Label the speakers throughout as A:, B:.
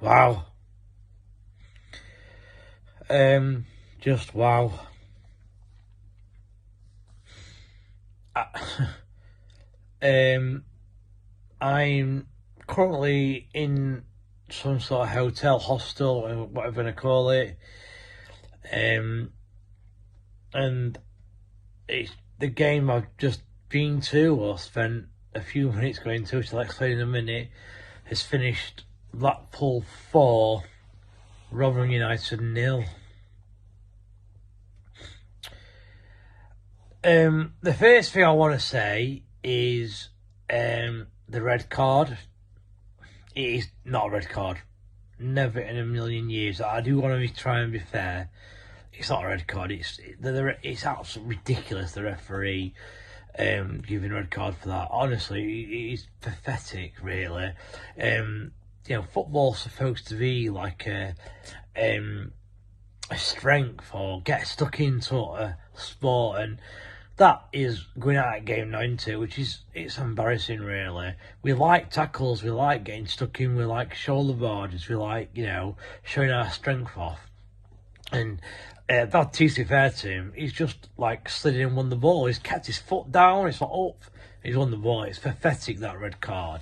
A: Wow. Just wow. I'm currently in some sort of hotel, hostel, or whatever you want to call it. And it's the game I've just been to or spent a few minutes going to, which I'll explain in a minute, has finished Blackpool 4, Rotherham United 0. The first thing I want to say is the red card. It is not a red card. Never in a million years. I do want to try and be fair. It's not a red card. It's absolutely ridiculous. The referee giving a red card for that. Honestly, it's pathetic. Really. Football's supposed to be like a strength or get stuck into a sport, and that is going out of game now into, which is, it's embarrassing really. We like tackles, we like getting stuck in, we like shoulder barges, we like, showing our strength off. And that, to be fair to him, he's just like slid in and won the ball. He's kept his foot down, it's not up, he's won the ball. It's pathetic, that red card.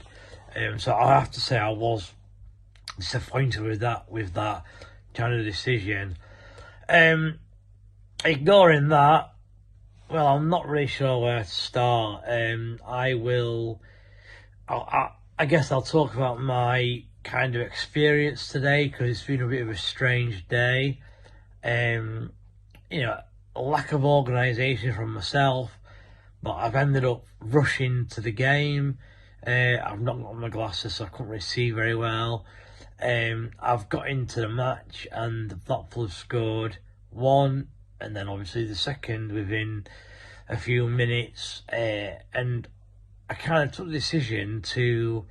A: So I have to say I was disappointed with that kind of decision. Ignoring that, well, I'm not really sure where to start. I guess I'll talk about my kind of experience today, because it's been a bit of a strange day. A lack of organisation from myself, but I've ended up rushing to the game. I've not got my glasses, so I couldn't really see very well. I've got into the match, and Blackpool have scored one, and then obviously the second within a few minutes, and I kind of took the decision to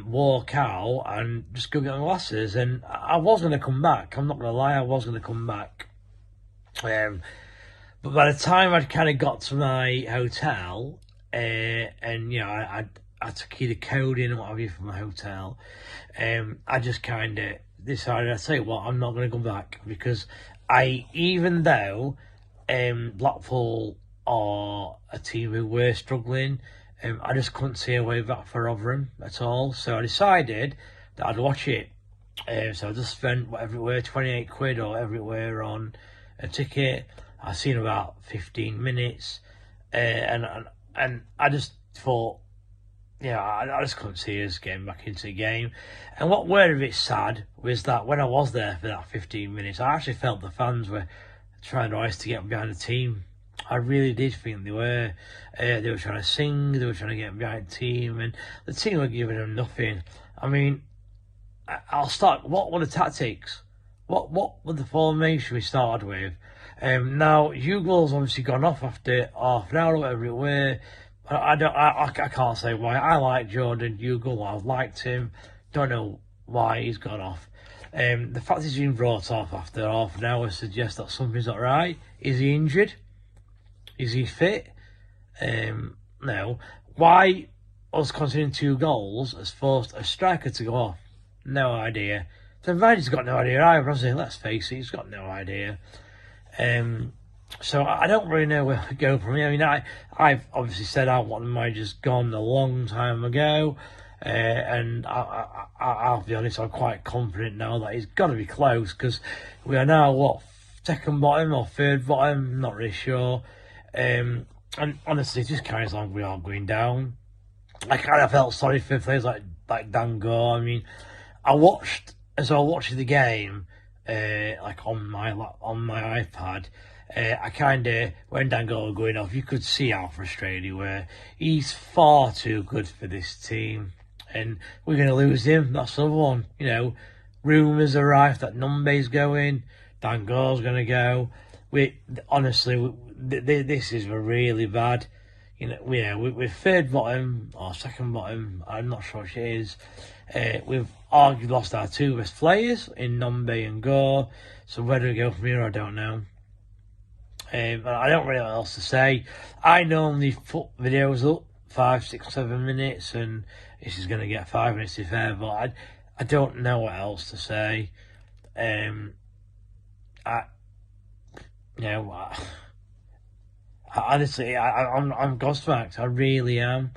A: walk out and just go get my glasses, and I was going to come back. I'm not going to lie, I was going to come back. But by the time I'd kind of got to my hotel, and I had to key the code in and what have you for my hotel, I just kind of decided, I tell you what, I'm not going to go back, because even though Blackpool are a team who were struggling, I just couldn't see a way back for Rotherham at all. So I decided that I'd watch it. So I just spent whatever it were, 28 quid or whatever it were on a ticket. I seen about 15 minutes, and I just thought, I just couldn't see us getting back into the game. And what were a bit sad was that when I was there for that 15 minutes, I actually felt the fans were trying their hardest to get behind the team. I really did think they were. They were trying to sing, they were trying to get behind the team, and the team were giving them nothing. I mean, I'll start. What were the tactics? What were the formation we started with? Now, Hugo's obviously gone off after half an hour or whatever it were. I can't say why. I like Jordan Hugo. I've liked him. Don't know why he's gone off. The fact he's been brought off after half an hour suggests that something's not right. Is he injured? Is he fit? No. Why us conceding 2 goals has forced a striker to go off? No idea. So Vardy's got no idea either, has he? Let's face it, he's got no idea. So I don't really know where to go from here. I mean, I've obviously said I want the manager's gone a long time ago, and I'll be honest, I'm quite confident now that he's got to be close, because we are now, second bottom or third bottom, not really sure. And honestly, it just carries on, we are going down. I kind of felt sorry for players like Dan Gore. I mean, as I was watching the game, like on my iPad, I kind of, when Dan Gore was going off, you could see how frustrated he were. He's far too good for this team, and we're going to lose him. That's another one. Rumours arrived that Numbe's going, Dan Gore's going to go. Honestly, this is really bad. We're third bottom or second bottom. I'm not sure which it is. We've arguably lost our 2 best players in Nombe and Gore. So where do we go from here? I don't know. I don't really know what else to say. I normally put videos up 5, 6, 7 minutes, and this is going to get 5 minutes if fair. But I don't know what else to say. I, you know, honestly, I'm gobsmacked. I really am.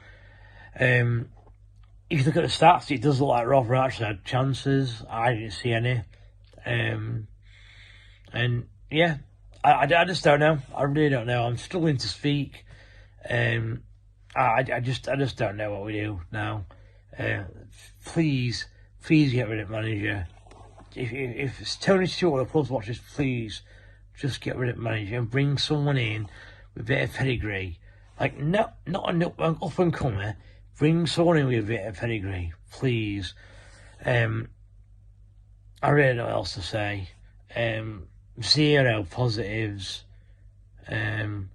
A: If you look at the stats, it does look like Rotherham actually had chances. I didn't see any. And yeah, I just don't know. I really don't know. I'm struggling to speak. I just don't know what we do now. Please get rid of manager. If it's Tony Stewart or the club watches, please just get rid of manager and bring someone in with a bit of pedigree. Like, not an up and comer. Bring someone in with a bit of pedigree, please. I really don't know what else to say. Zero positives. And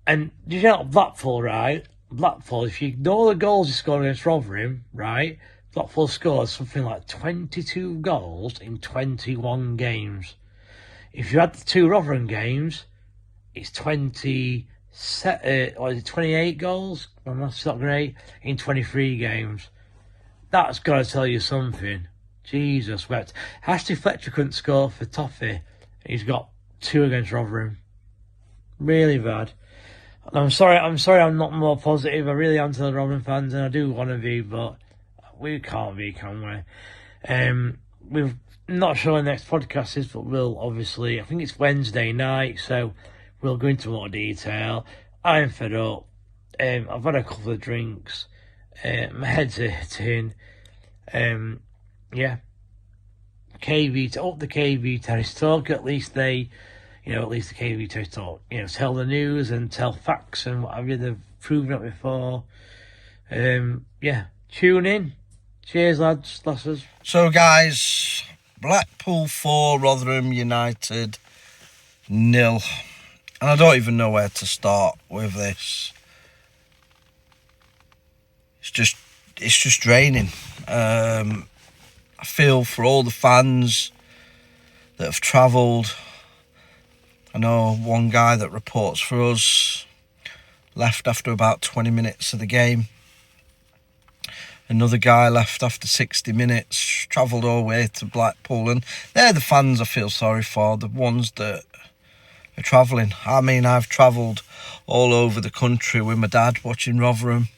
A: did you know Blackpool, right? Blackpool, if you ignore the goals he scored against Rotherham, right? Blackpool scored something like 22 goals in 21 games. If you add the 2 Rotherham games, it's 28 goals? My math's not great. In 23 games. That's got to tell you something. Jesus wept. Ashley Fletcher couldn't score for Toffee. He's got 2 against Rotherham. Really bad. And I'm sorry I'm not more positive. I really am to the Rotherham fans, and I do want to be, but we can't be, can we? We're not sure when the next podcast is, but we'll obviously, I think it's Wednesday night, so we'll go into more detail. I'm fed up. I've had a couple of drinks. My head's hurting. Yeah. Up the KB Terrace Talk. At least the KB Terrace Talk, tell the news and tell facts and what have you. They've proven it before. Yeah. Tune in. Cheers, lads, lasses.
B: So, guys, Blackpool 4, Rotherham United 0. And I don't even know where to start with this. It's just draining. I feel for all the fans that have travelled. I know one guy that reports for us left after about 20 minutes of the game. Another guy left after 60 minutes, travelled all the way to Blackpool. And they're the fans I feel sorry for, the ones that are travelling. I mean, I've travelled all over the country with my dad watching Rotherham.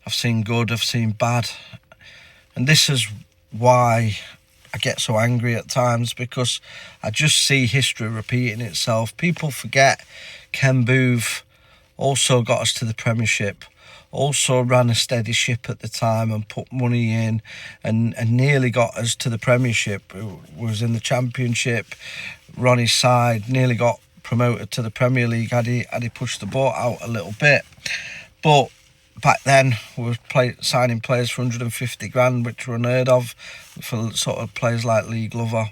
B: I've seen good, I've seen bad. And this is why I get so angry at times, because I just see history repeating itself. People forget Ken Booth also got us to the Premiership, also ran a steady ship at the time and put money in and nearly got us to the Premiership. Was in the Championship, Ronnie's side, nearly got promoted to the Premier League had he pushed the boat out a little bit. But back then we were signing players for 150 grand, which were unheard of for sort of players like Lee Glover.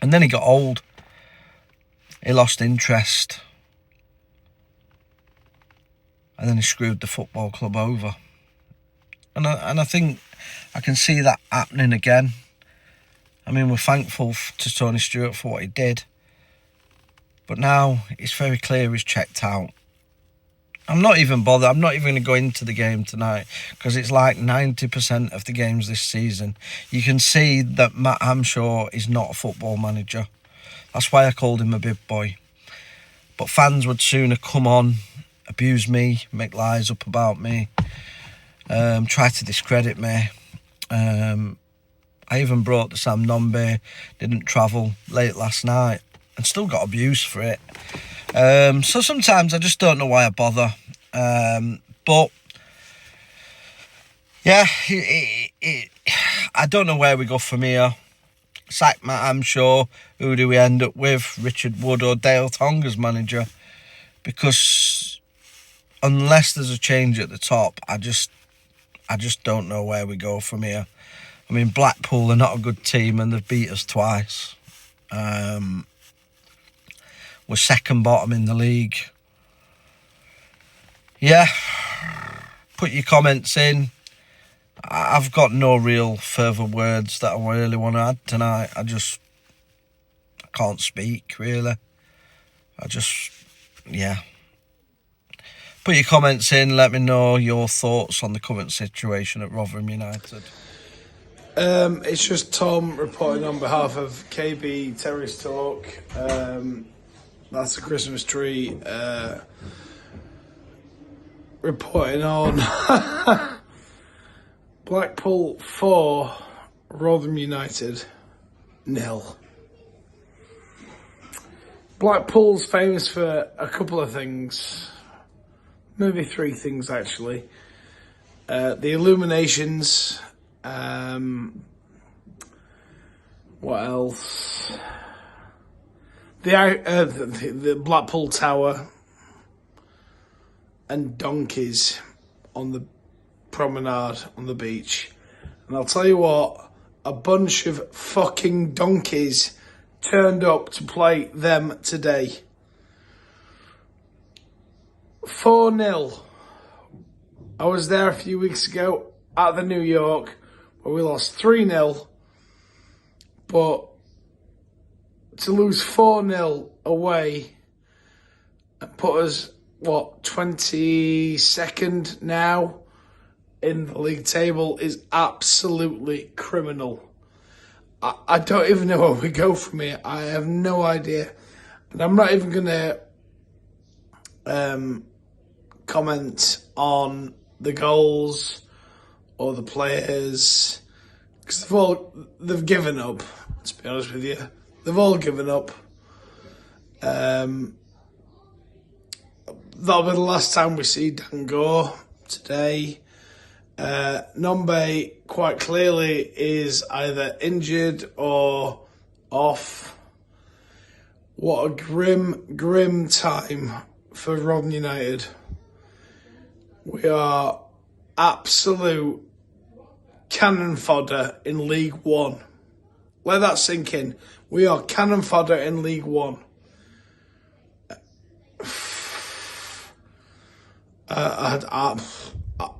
B: And then he got old. He lost interest. And then he screwed the football club over. And I think I can see that happening again. I mean, we're thankful to Tony Stewart for what he did. But now it's very clear he's checked out. I'm not even bothered. I'm not even going to go into the game tonight, because it's like 90% of the games this season. You can see that Matt Hamshaw is not a football manager. That's why I called him a big boy. But fans would sooner come on, abuse me, make lies up about me, try to discredit me. I even brought the Sam Nombe, didn't travel late last night and still got abused for it. So sometimes I just don't know why I bother. But yeah, I don't know where we go from here. Sack Matt Hamshaw. Who do we end up with? Richard Wood or Dale Tongue as manager? Because unless there's a change at the top, I just don't know where we go from here. I mean, Blackpool are not a good team and they've beat us twice. We're second bottom in the league. Yeah, put your comments in. I've got no real further words that I really want to add tonight. I can't speak, really. Yeah. Put your comments in, let me know your thoughts on the current situation at Rotherham United.
C: It's just Tom reporting on behalf of KB Terrace Talk. That's the Christmas tree. Reporting on Blackpool 4, Rotherham United 0. Blackpool's famous for a couple of things, maybe 3 things actually. The illuminations. What else? The Blackpool Tower and donkeys on the promenade on the beach. And I'll tell you what, a bunch of fucking donkeys turned up to play them today. 4-0. I was there a few weeks ago at the New York, where we lost 3-0, but to lose 4-0 away and put us, 22nd now in the league table is absolutely criminal. I don't even know where we go from here. I have no idea. And I'm not even going to comment on the goals or the players, because they've given up, to be honest with you. They've all given up. That'll be the last time we see Dangor today. Nombe quite clearly is either injured or off. What a grim time for Rotherham United. We are absolute cannon fodder in League One. Let that sink in. We are cannon fodder in League One.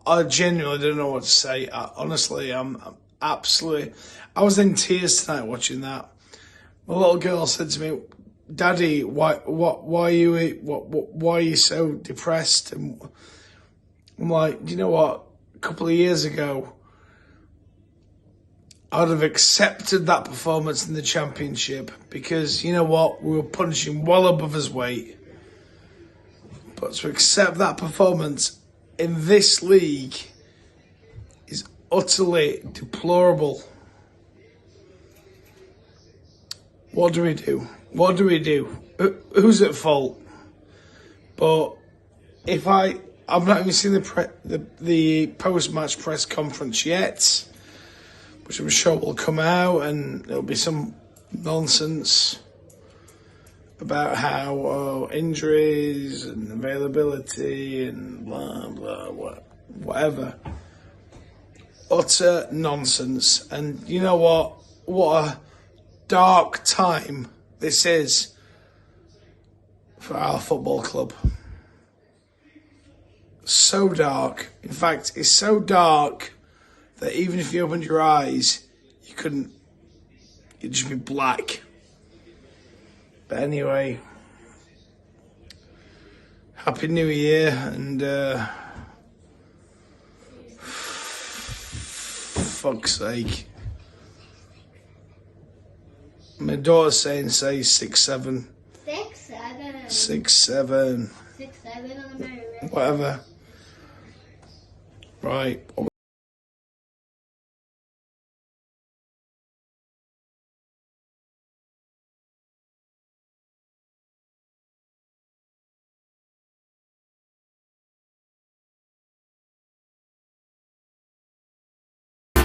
C: I genuinely don't know what to say. Honestly, I'm absolutely. I was in tears tonight watching that. My little girl said to me, "Daddy, why are you so depressed?" And I'm like, do you know what? A couple of years ago, I would have accepted that performance in the Championship because, you know what, we were punching well above his weight. But to accept that performance in this league is utterly deplorable. What do we do? What do we do? Who's at fault? But if I've not even seen the post-match press conference yet, which I'm sure will come out, and there'll be some nonsense about how injuries and availability and blah, blah, whatever. Utter nonsense. And you know what? What a dark time this is for our football club. So dark. In fact, it's so dark that even if you opened your eyes, you'd just be black. But anyway, Happy New Year, and fuck's sake. My daughter's saying 6-7.
D: 6-7.
C: 6-7.
D: 6-7 on the merry.
C: Whatever. Right.